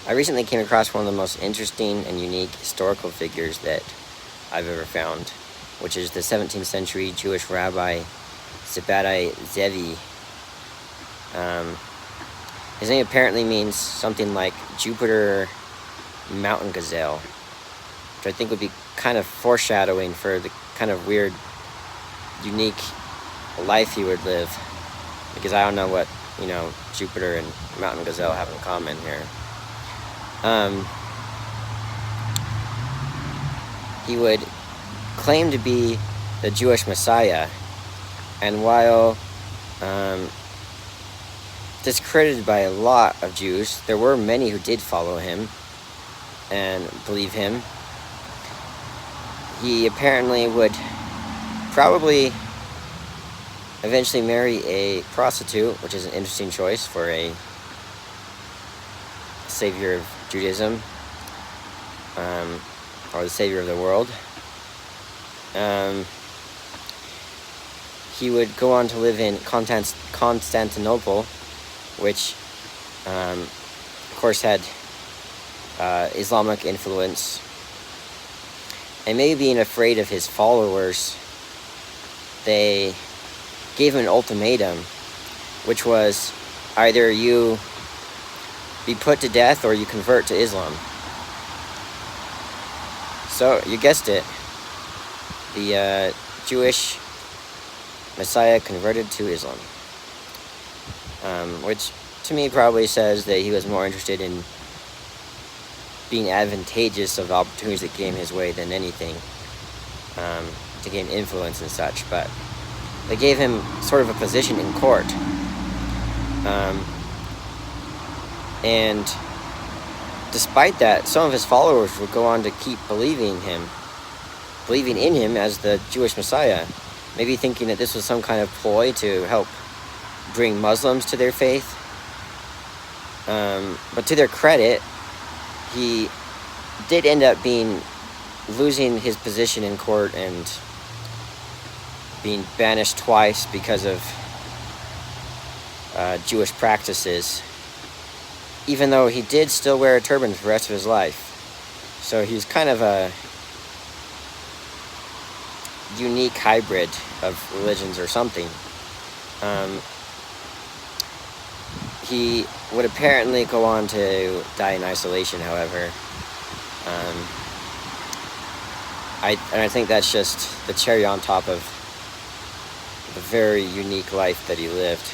I recently came across one of the most interesting and unique historical figures that I've ever found, which is the 17th century Jewish Rabbi Zevi. His name apparently means something like Jupiter mountain gazelle, which I think would be kind of foreshadowing for the kind of weird, unique life he would live, because I don't know what, Jupiter and mountain gazelle have in common here. He would claim to be the Jewish Messiah, and while discredited by a lot of Jews, there were many who did follow him and believe him. He apparently would probably eventually marry a prostitute, which is an interesting choice for a savior of Judaism, or the savior of the world. He would go on to live in Constantinople, which of course had Islamic influence, and maybe being afraid of his followers, they gave him an ultimatum, which was either you be put to death or you convert to Islam. So, you guessed it, the Jewish Messiah converted to Islam, which to me probably says that he was more interested in being advantageous of the opportunities that came his way than anything, to gain influence and such. But they gave him sort of a position in court, and despite that, some of his followers would go on to keep believing in him as the Jewish Messiah, maybe thinking that this was some kind of ploy to help bring Muslims to their faith. But to their credit, he did end up losing his position in court and being banished twice because of Jewish practices, even though he did still wear a turban for the rest of his life. So he's kind of a unique hybrid of religions or something. He would apparently go on to die in isolation, however. I think that's just the cherry on top of the very unique life that he lived.